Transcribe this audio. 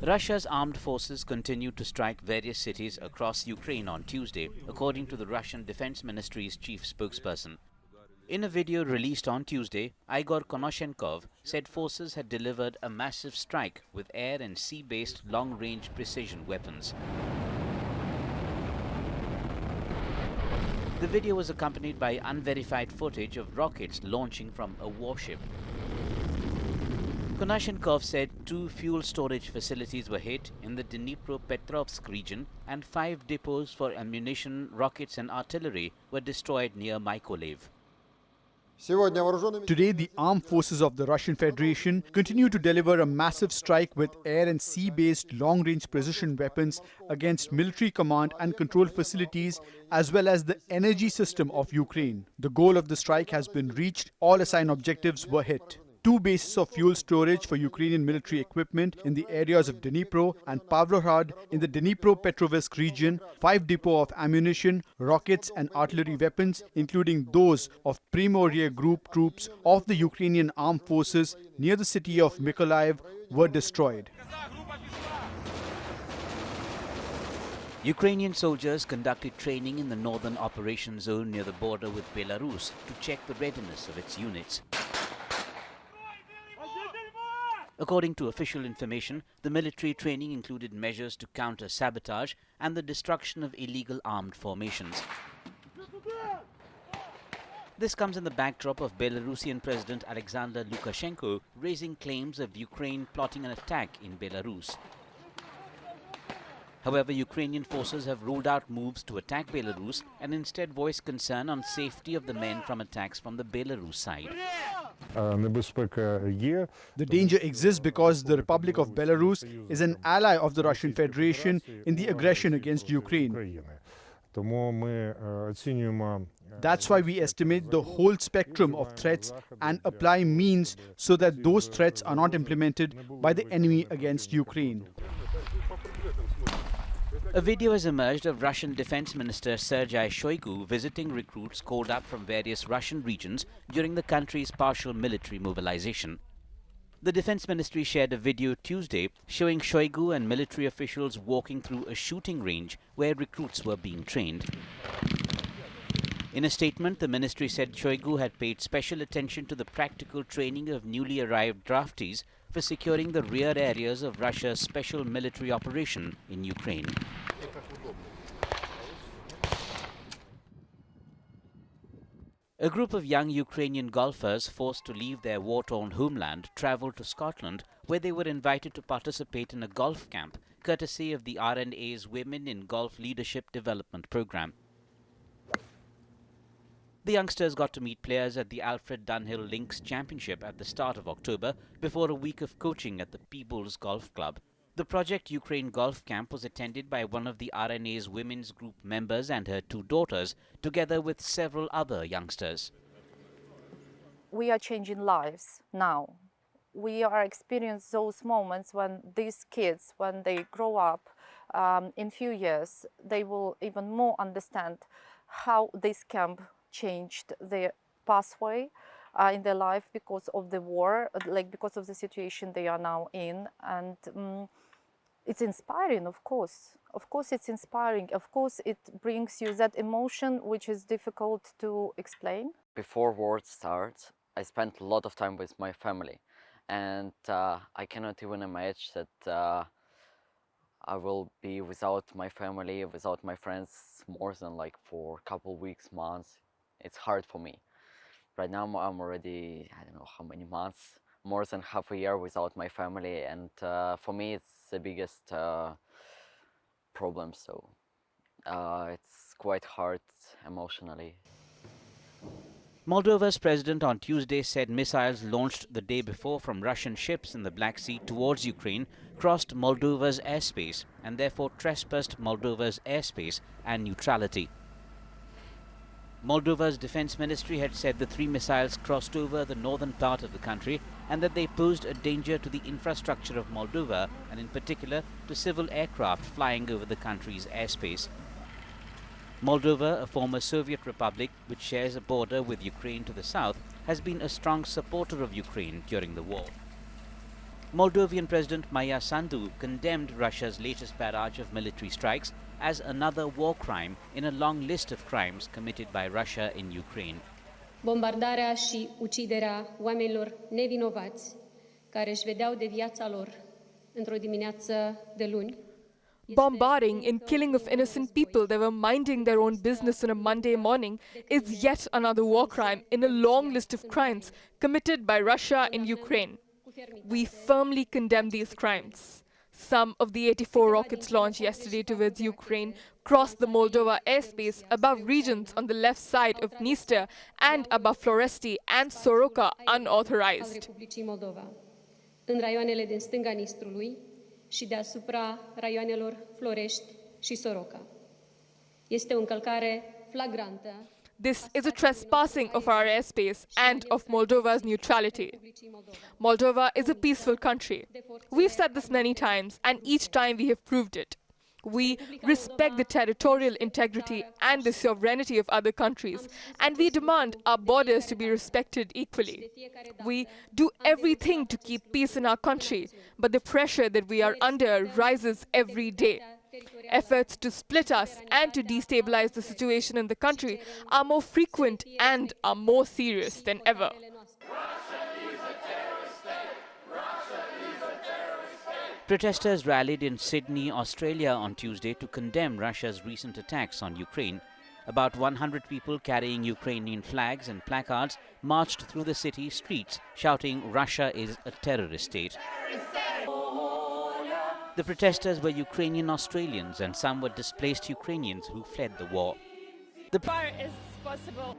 Russia's armed forces continued to strike various cities across Ukraine on Tuesday, according to the Russian Defense Ministry's chief spokesperson. In a video released on Tuesday, Igor Konashenkov said forces had delivered a massive strike with air and sea-based long-range precision weapons. The video was accompanied by unverified footage of rockets launching from a warship. Konashenkov said 2 fuel storage facilities were hit in the Dnipropetrovsk region and 5 depots for ammunition, rockets and artillery were destroyed near Mykolaiv. Today, the armed forces of the Russian Federation continue to deliver a massive strike with air and sea-based long-range precision weapons against military command and control facilities as well as the energy system of Ukraine. The goal of the strike has been reached. All assigned objectives were hit. 2 bases of fuel storage for Ukrainian military equipment in the areas of Dnipro and Pavlohrad in the Dnipropetrovsk region, 5 depots of ammunition, rockets and artillery weapons, including those of Primorye Group troops of the Ukrainian armed forces near the city of Mykolaiv, were destroyed. Ukrainian soldiers conducted training in the northern operation zone near the border with Belarus to check the readiness of its units. According to official information, the military training included measures to counter sabotage and the destruction of illegal armed formations. This comes in the backdrop of Belarusian President Alexander Lukashenko raising claims of Ukraine plotting an attack in Belarus. However, Ukrainian forces have ruled out moves to attack Belarus and instead voiced concern on safety of the men from attacks from the Belarus side. The danger exists because the Republic of Belarus is an ally of the Russian Federation in the aggression against Ukraine. That's why we estimate the whole spectrum of threats and apply means so that those threats are not implemented by the enemy against Ukraine. A video has emerged of Russian Defense Minister Sergei Shoigu visiting recruits called up from various Russian regions during the country's partial military mobilization. The Defense Ministry shared a video Tuesday showing Shoigu and military officials walking through a shooting range where recruits were being trained. In a statement, the ministry said Shoigu had paid special attention to the practical training of newly arrived draftees for securing the rear areas of Russia's special military operation in Ukraine. A group of young Ukrainian golfers forced to leave their war-torn homeland traveled to Scotland, where they were invited to participate in a golf camp, courtesy of the RNA's Women in Golf Leadership Development Programme. The youngsters got to meet players at the Alfred Dunhill Links Championship at the start of October before a week of coaching at the Peebles Golf Club. The Project Ukraine Golf Camp was attended by one of the RNA's women's group members and her 2 daughters, together with several other youngsters. We are changing lives now. We are experiencing those moments when these kids, when they grow up, in few years, they will even more understand how this camp changed their pathway in their life because of the war, because of the situation they are now in. And it's inspiring, of course. Of course it's inspiring. Of course it brings you that emotion which is difficult to explain. Before war starts, I spent a lot of time with my family. And I cannot even imagine that I will be without my family, without my friends more than for a couple weeks, months. It's hard for me. Right now I'm already, I don't know how many months, more than half a year without my family, and for me it's the biggest problem, so it's quite hard emotionally. Moldova's president on Tuesday said missiles launched the day before from Russian ships in the Black Sea towards Ukraine crossed Moldova's airspace and therefore trespassed Moldova's airspace and neutrality. Moldova's defense ministry had said the 3 missiles crossed over the northern part of the country and that they posed a danger to the infrastructure of Moldova and in particular to civil aircraft flying over the country's airspace. Moldova, a former Soviet republic which shares a border with Ukraine to the south, has been a strong supporter of Ukraine during the war. Moldovan President Maia Sandu condemned Russia's latest barrage of military strikes as another war crime in a long list of crimes committed by Russia in Ukraine. Bombardarea și uciderea oamenilor nevinovați care își vedeau de viața lor într-o dimineață de luni. Bombarding and killing of innocent people that were minding their own business on a Monday morning is yet another war crime in a long list of crimes committed by Russia in Ukraine. We firmly condemn these crimes. Some of the 84 rockets launched yesterday towards Ukraine crossed the Moldova airspace above regions on the left side of Dniester and above Floresti and Soroka unauthorized. În raioanele din stânga Nistrului și deasupra raioanelor Florești și Soroca. Este o încălcare flagrantă. This is a trespassing of our airspace and of Moldova's neutrality. Moldova is a peaceful country. We've said this many times, and each time we have proved it. We respect the territorial integrity and the sovereignty of other countries, and we demand our borders to be respected equally. We do everything to keep peace in our country, but the pressure that we are under rises every day. Efforts to split us and to destabilize the situation in the country are more frequent and are more serious than ever. Protesters rallied in Sydney, Australia on Tuesday to condemn Russia's recent attacks on Ukraine. About 100 people carrying Ukrainian flags and placards marched through the city streets, shouting Russia is a terrorist state. The protesters were Ukrainian Australians and some were displaced Ukrainians who fled the war. Far as possible